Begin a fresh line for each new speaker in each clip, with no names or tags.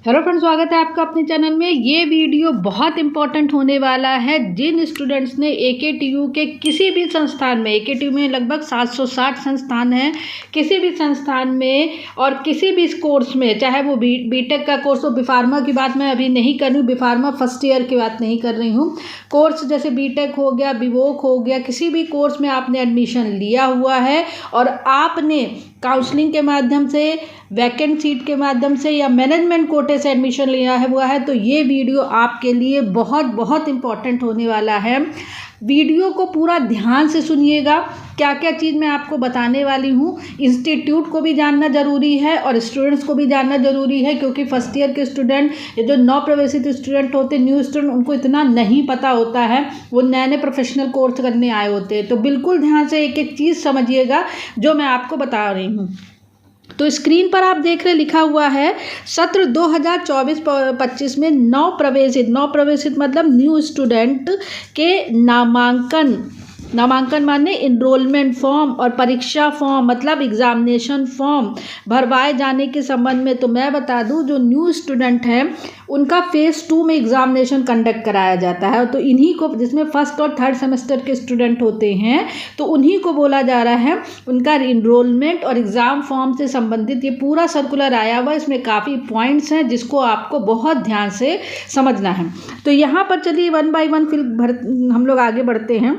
Hello friends, स्वागत है आपका अपने चैनल में। ये वीडियो बहुत इंपॉर्टेंट होने वाला है जिन स्टूडेंट्स ने AKTU के किसी भी संस्थान में, AKTU में लगभग 760 संस्थान हैं, किसी भी संस्थान में और किसी भी कोर्स में, चाहे वो बीटेक का कोर्स हो, बीफार्मा की बात मैं अभी नहीं कर रही हूँ, बीफार्मा फर्स्ट ईयर की बात नहीं कर रही हूँ, कोर्स जैसे बीटेक हो गया, बीवोक हो गया, किसी भी कोर्स में आपने एडमिशन लिया हुआ है और आपने काउंसलिंग के माध्यम से, वैकेंट सीट के माध्यम से या मैनेजमेंट कोटे से एडमिशन लिया हुआ है, तो ये वीडियो आपके लिए बहुत बहुत इम्पॉर्टेंट होने वाला है। वीडियो को पूरा ध्यान से सुनिएगा, क्या क्या चीज़ मैं आपको बताने वाली हूँ। इंस्टीट्यूट को भी जानना ज़रूरी है और स्टूडेंट्स को भी जानना ज़रूरी है, क्योंकि फर्स्ट ईयर के स्टूडेंट, ये जो नव प्रवेशित स्टूडेंट होते हैं, न्यू स्टूडेंट, उनको इतना नहीं पता होता है, वो नए नए प्रोफेशनल कोर्स करने आए होते हैं। तो बिल्कुल ध्यान से एक एक चीज़ समझिएगा जो मैं आपको बता रही हूँ। तो स्क्रीन पर आप देख रहे, लिखा हुआ है सत्र 2024-25 में नव प्रवेशित मतलब न्यू स्टूडेंट के नामांकन माने इनरोलमेंट फॉर्म और परीक्षा फॉर्म मतलब एग्जामिनेशन फॉर्म भरवाए जाने के संबंध में। तो मैं बता दूं, जो न्यू स्टूडेंट हैं उनका फेज़ 2 में एग्जामिनेशन कंडक्ट कराया जाता है। तो इन्हीं को, जिसमें फर्स्ट और थर्ड सेमेस्टर के स्टूडेंट होते हैं, तो उन्हीं को बोला जा रहा है। उनका इनरोलमेंट और एग्ज़ाम फॉर्म से संबंधित ये पूरा सर्कुलर आया हुआ है। इसमें काफ़ी पॉइंट्स हैं जिसको आपको बहुत ध्यान से समझना है। तो यहाँ पर चलिए 1 बाय 1 फिर हम लोग आगे बढ़ते हैं।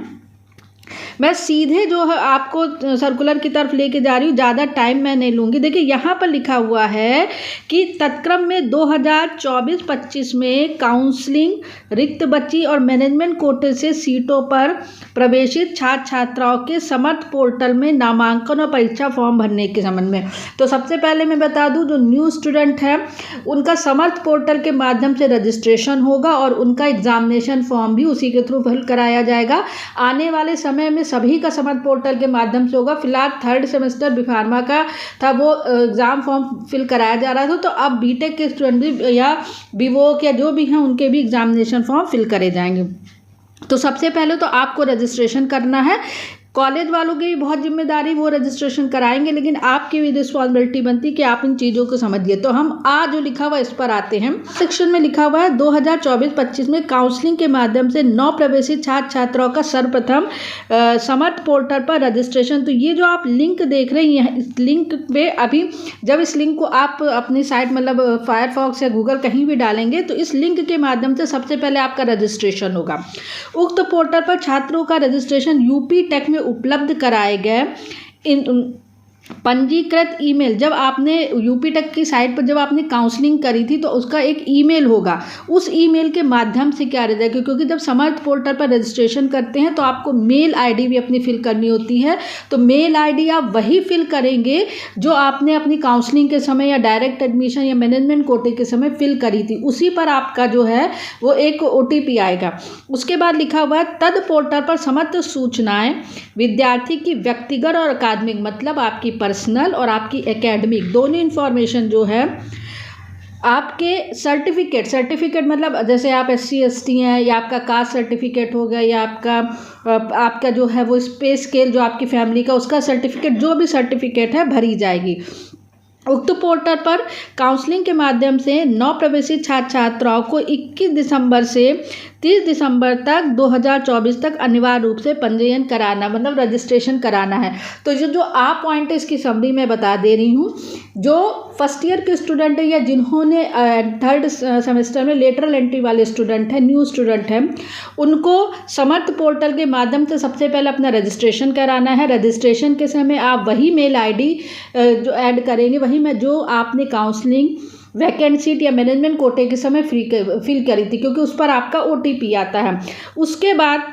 मैं सीधे जो है आपको सर्कुलर की तरफ लेके जा रही हूँ, ज़्यादा टाइम मैं नहीं लूँगी। देखिए यहाँ पर लिखा हुआ है कि तत्क्रम में 2024-25 में काउंसलिंग, रिक्त बची और मैनेजमेंट कोटे से सीटों पर प्रवेशित छात्र छात्राओं के समर्थ पोर्टल में नामांकन और परीक्षा फॉर्म भरने के संबंध में। तो सबसे पहले मैं बता दूं, जो न्यू स्टूडेंट है उनका समर्थ पोर्टल के माध्यम से रजिस्ट्रेशन होगा और उनका एग्जामिनेशन फॉर्म भी उसी के थ्रू फिल कराया जाएगा। आने वाले समय में सभी का समर्थ पोर्टल के माध्यम से होगा। फिलहाल थर्ड सेमेस्टर बीफार्मा का था, वो एग्ज़ाम फॉर्म फिल कराया जा रहा था, तो अब बीटेक के स्टूडेंट भी या बीवोक या जो भी हैं उनके भी एग्जामिनेशन फॉर्म फिल करे जाएंगे। तो सबसे पहले तो आपको रजिस्ट्रेशन करना है। कॉलेज वालों की भी बहुत जिम्मेदारी, वो रजिस्ट्रेशन कराएंगे, लेकिन आपकी भी रिस्पॉन्सिबिलिटी बनती है कि आप इन चीज़ों को समझिए। तो हम आज जो लिखा हुआ इस पर आते हैं। सेक्शन में लिखा हुआ है 2024-25 में काउंसलिंग के माध्यम से नव प्रवेशित छात्र छात्राओं का सर्वप्रथम समर्थ पोर्टल पर रजिस्ट्रेशन। तो ये जो आप लिंक देख रहे हैं, इस लिंक पे अभी जब इस लिंक को आप अपनी साइट मतलब फायरफॉक्स या गूगल कहीं भी डालेंगे, तो इस लिंक के माध्यम से सबसे पहले आपका रजिस्ट्रेशन होगा। उक्त पोर्टल पर छात्रों का रजिस्ट्रेशन यूपी टेक में उपलब्ध कराए गए इन पंजीकृत ईमेल, जब आपने यूपी टेक की साइट पर जब आपने काउंसलिंग करी थी तो उसका एक ईमेल होगा, उस ईमेल के माध्यम से क्या रहता है, क्योंकि जब समर्थ पोर्टल पर रजिस्ट्रेशन करते हैं तो आपको मेल आईडी भी अपनी फिल करनी होती है। तो मेल आईडी आप वही फिल करेंगे जो आपने अपनी काउंसलिंग के समय या डायरेक्ट एडमिशन या मैनेजमेंट कोटे के समय फिल करी थी, उसी पर आपका जो है वो एक OTP आएगा। उसके बाद लिखा हुआ है तद पोर्टल पर समस्त सूचनाएं विद्यार्थी की व्यक्तिगत और अकादमिक मतलब आपकी पर्सनल और आपकी एकेडमिक दोनों इन्फॉर्मेशन जो है, आपके सर्टिफिकेट मतलब जैसे आप SC ST हैं या आपका कास्ट सर्टिफिकेट हो गया या आपका जो है वो पे स्केल जो आपकी फैमिली का, उसका सर्टिफिकेट, जो भी सर्टिफिकेट है भरी जाएगी। उक्त पोर्टल पर काउंसलिंग के माध्यम से नव प्रवेशित छात्र छात्राओं को 21 दिसंबर से 30 दिसंबर तक 2024 तक अनिवार्य रूप से पंजीयन कराना मतलब रजिस्ट्रेशन कराना है। तो जो आप पॉइंट है इसकी समरी मैं बता दे रही हूँ। जो फर्स्ट ईयर के स्टूडेंट है या जिन्होंने थर्ड सेमेस्टर में लेटरल एंट्री वाले स्टूडेंट हैं, न्यू स्टूडेंट हैं, उनको समर्थ पोर्टल के माध्यम से सबसे पहले अपना रजिस्ट्रेशन कराना है। रजिस्ट्रेशन के समय आप वही मेल ID जो ऐड करेंगे, वही में जो आपने काउंसलिंग, वैकेंट सीट या मैनेजमेंट कोटे के समय फिल करी थी, क्योंकि उस पर आपका OTP आता है। उसके बाद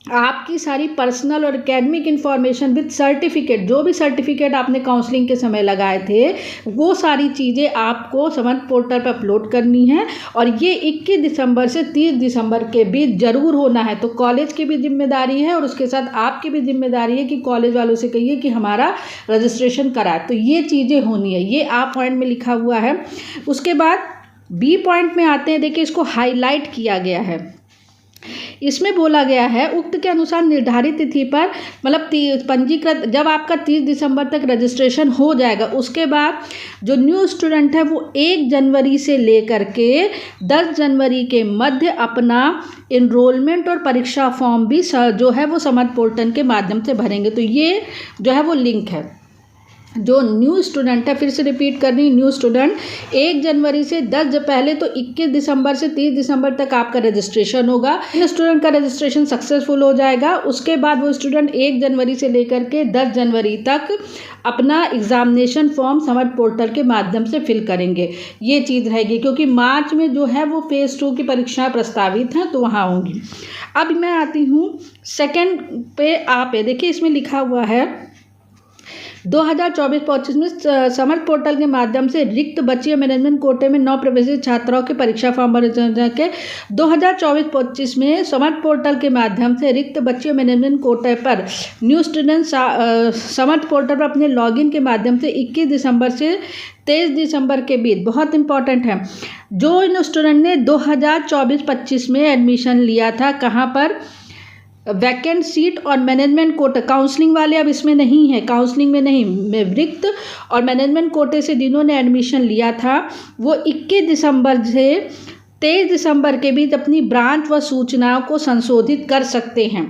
आपकी सारी पर्सनल और एकेडमिक इन्फॉर्मेशन विद सर्टिफिकेट, जो भी सर्टिफिकेट आपने काउंसलिंग के समय लगाए थे, वो सारी चीज़ें आपको समर्थ पोर्टल पर अपलोड करनी है और ये 21 दिसंबर से 30 दिसंबर के बीच ज़रूर होना है। तो कॉलेज की भी जिम्मेदारी है और उसके साथ आपकी भी जिम्मेदारी है कि कॉलेज वालों से कहिए कि हमारा रजिस्ट्रेशन कराए। तो ये चीज़ें होनी है, ये A पॉइंट में लिखा हुआ है। उसके बाद B पॉइंट में आते हैं। देखिए, इसको हाईलाइट किया गया है इसमें बोला गया है उक्त के अनुसार निर्धारित तिथि पर मतलब पंजीकृत जब आपका 30 दिसंबर तक रजिस्ट्रेशन हो जाएगा, उसके बाद जो न्यू स्टूडेंट है वो 1 जनवरी से लेकर के 10 जनवरी के मध्य अपना इनरोलमेंट और परीक्षा फॉर्म भी जो है वो समर्थ पोर्टल के माध्यम से भरेंगे। तो ये जो है वो लिंक है। जो न्यू स्टूडेंट है, फिर से रिपीट कर रही, न्यू स्टूडेंट 1 जनवरी से 10 पहले तो 21 दिसंबर से 30 दिसंबर तक आपका रजिस्ट्रेशन होगा। इन स्टूडेंट का रजिस्ट्रेशन सक्सेसफुल हो जाएगा, उसके बाद वो स्टूडेंट 1 जनवरी से लेकर के 10 जनवरी तक अपना एग्जामिनेशन फॉर्म समर्थ पोर्टल के माध्यम से फिल करेंगे। ये चीज़ रहेगी क्योंकि मार्च में जो है वो फेज़ 2 की परीक्षाएं प्रस्तावित हैं, तो वहाँ होंगी। अब मैं आती हूँ सेकेंड पे। आप देखिए इसमें लिखा हुआ है 2024-25 में समर्थ पोर्टल के माध्यम से रिक्त बची मैनेजमेंट कोटे में 9 प्रवेशित छात्राओं के परीक्षा फॉर्म भरे के 2024-25 में समर्थ पोर्टल के माध्यम से रिक्त बची मैनेजमेंट कोटे पर न्यू स्टूडेंट समर्थ पोर्टल पर अपने लॉगिन के माध्यम से 21 दिसंबर से 23 दिसंबर के बीच, बहुत इंपॉर्टेंट है, जो इन स्टूडेंट ने 2024-25 में एडमिशन लिया था, कहाँ पर, वैकेंट सीट और मैनेजमेंट कोटा, काउंसलिंग वाले अब इसमें नहीं है, काउंसलिंग में नहीं, रिक्त और मैनेजमेंट कोटे से जिन्होंने एडमिशन लिया था वो 21 दिसंबर से 23 दिसंबर के बीच अपनी ब्रांच व सूचनाओं को संशोधित कर सकते हैं।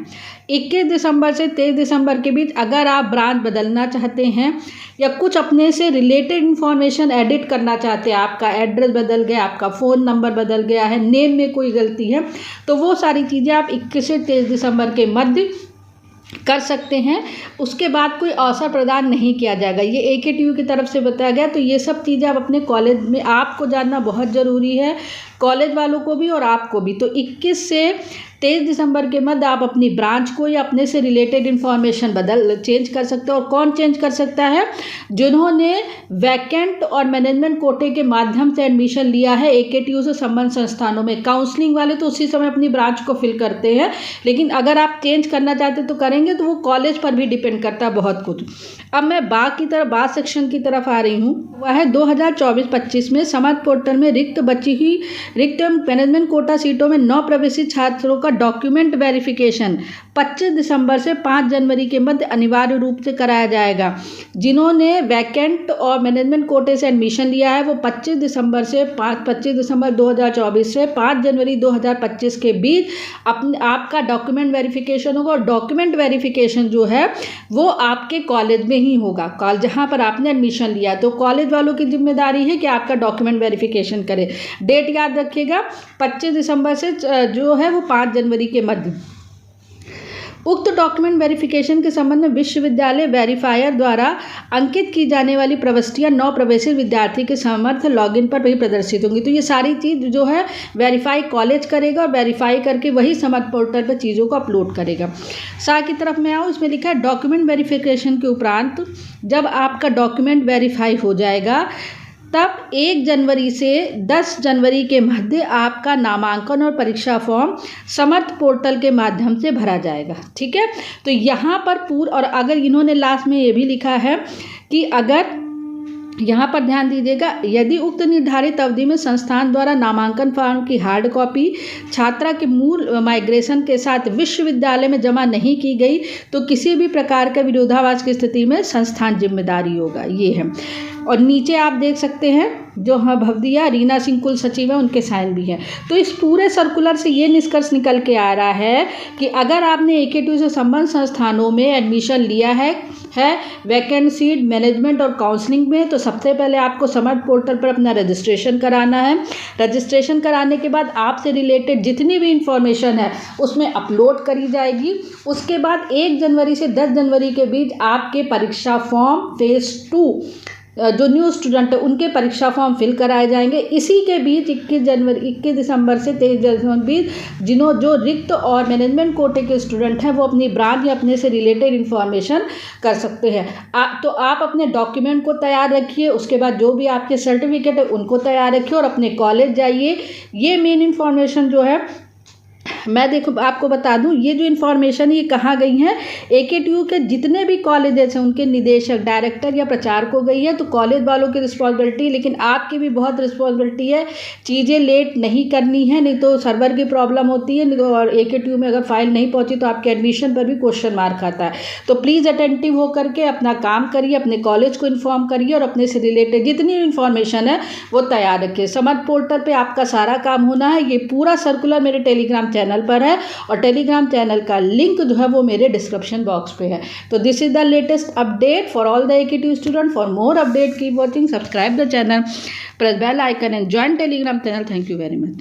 21 दिसंबर से 23 दिसंबर के बीच अगर आप ब्रांच बदलना चाहते हैं या कुछ अपने से रिलेटेड इन्फॉर्मेशन एडिट करना चाहते हैं, आपका एड्रेस बदल गया, आपका फ़ोन नंबर बदल गया है, नेम में कोई गलती है, तो वो सारी चीज़ें आप 21 से 23 दिसंबर के मध्य कर सकते हैं। उसके बाद कोई अवसर प्रदान नहीं किया जाएगा, ये AKTU की तरफ से बताया गया। तो ये सब चीज़ें आप अपने कॉलेज में आपको जानना बहुत ज़रूरी है, कॉलेज वालों को भी और आपको भी। तो 21 से 23 दिसंबर के मध्य आप अपनी ब्रांच को या अपने से रिलेटेड इन्फॉर्मेशन चेंज कर सकते हो। और कौन चेंज कर सकता है? जिन्होंने वैकेंट और मैनेजमेंट कोटे के माध्यम से एडमिशन लिया है AKTU से संबद्ध संस्थानों में। काउंसलिंग वाले तो उसी समय अपनी ब्रांच को फिल करते हैं, लेकिन अगर आप चेंज करना चाहते तो करेंगे, तो वो कॉलेज पर भी डिपेंड करता है बहुत कुछ। अब मैं बाद सेक्शन की तरफ आ रही हूँ, वह है 2024-25 में समर्थ पोर्टल में रिक्त मैनेजमेंट कोटा सीटों में 9 प्रवेशित छात्रों का डॉक्यूमेंट वेरिफिकेशन 25 दिसंबर से 5 जनवरी के मध्य अनिवार्य रूप से कराया जाएगा। जिन्होंने वैकेंट और मैनेजमेंट कोटे से एडमिशन लिया है वो 25 दिसंबर 2024 से 5 जनवरी 2025 के बीच आपका डॉक्यूमेंट वेरिफिकेशन होगा। और डॉक्यूमेंट वेरिफिकेशन जो है वो आपके कॉलेज में ही होगा, जहाँ पर आपने एडमिशन लिया। तो कॉलेज वालों की जिम्मेदारी है कि आपका डॉक्यूमेंट वेरिफिकेशन करें। डेट याद रखिएगा, 25 दिसंबर से जो है वो 5 जनवरी के मध्य। उक्त डॉक्यूमेंट वेरिफिकेशन के संबंध में विश्वविद्यालय वेरीफायर द्वारा अंकित की जाने वाली प्रविष्टियां 9 प्रवेशित विद्यार्थी के समर्थ लॉगिन पर भी प्रदर्शित होंगी। तो ये सारी चीज़ जो है वेरीफाई कॉलेज करेगा और वेरीफाई करके वही समर्थ पोर्टल पर चीज़ों को अपलोड करेगा। साथ की तरफ मैं आऊँ, इसमें लिखा है डॉक्यूमेंट वेरिफिकेशन के उपरांत जब आपका डॉक्यूमेंट वेरीफाई हो जाएगा तब 1 जनवरी से 10 जनवरी के मध्य आपका नामांकन और परीक्षा फॉर्म समर्थ पोर्टल के माध्यम से भरा जाएगा। ठीक है, तो यहाँ पर और अगर इन्होंने लास्ट में ये भी लिखा है कि अगर यहाँ पर ध्यान दीजिएगा, यदि उक्त निर्धारित अवधि में संस्थान द्वारा नामांकन फॉर्म की हार्ड कॉपी छात्रा के मूल माइग्रेशन के साथ विश्वविद्यालय में जमा नहीं की गई तो किसी भी प्रकार का विरोधाभास की स्थिति में संस्थान जिम्मेदारी होगा। ये है। और नीचे आप देख सकते हैं जो भवदिया रीना सिंह कुल सचिव है, उनके साइन भी हैं। तो इस पूरे सर्कुलर से ये निष्कर्ष निकल के आ रहा है कि अगर आपने AKTU से संबद्ध संस्थानों में एडमिशन लिया है वैकेंट सीट, मैनेजमेंट और काउंसलिंग में, तो सबसे पहले आपको समर्थ पोर्टल पर अपना रजिस्ट्रेशन कराना है। रजिस्ट्रेशन कराने के बाद आपसे रिलेटेड जितनी भी इंफॉर्मेशन है उसमें अपलोड करी जाएगी। उसके बाद 1 जनवरी से 10 जनवरी के बीच आपके परीक्षा फॉर्म फेज़ 2 जो न्यू स्टूडेंट है उनके परीक्षा फॉर्म फिल कराए जाएंगे। इसी के बीच 21 दिसंबर से 23 जनवरी के बीच जो रिक्त और मैनेजमेंट कोटे के स्टूडेंट हैं वो अपनी ब्रांच या अपने से रिलेटेड इन्फॉर्मेशन कर सकते हैं। तो आप अपने डॉक्यूमेंट को तैयार रखिए, उसके बाद जो भी आपके सर्टिफिकेट है उनको तैयार रखिए और अपने कॉलेज जाइए। ये मेन इन्फॉर्मेशन जो है मैं देखो आपको बता दूं, ये जो इन्फॉर्मेशन ये कहाँ गई है, AKTU के जितने भी कॉलेजेस हैं उनके निदेशक, डायरेक्टर या प्रचारक को गई है। तो कॉलेज वालों की रिस्पॉन्सिबिलिटी, लेकिन आपकी भी बहुत रिस्पॉन्सिबिलिटी है, चीज़ें लेट नहीं करनी है, नहीं तो सर्वर की प्रॉब्लम होती है, नहीं तो और AKTU में अगर फाइल नहीं पहुंची तो आपके एडमिशन पर भी क्वेश्चन मार्क आता है। तो प्लीज़ अटेंटिव होकर के अपना काम करिए, अपने कॉलेज को इन्फॉर्म करिए और अपने से रिलेटेड जितनी इन्फॉर्मेशन है वो तैयार रखिए। समर्थ पोर्टल पे आपका सारा काम होना है। ये पूरा सर्कुलर मेरे टेलीग्राम चैनल पर है और टेलीग्राम चैनल का लिंक जो है वो मेरे डिस्क्रिप्शन बॉक्स पे है। तो this is the latest update for all the AKTU student. For more update keep watching, subscribe the channel, press bell icon and join Telegram channel. Thank you very much.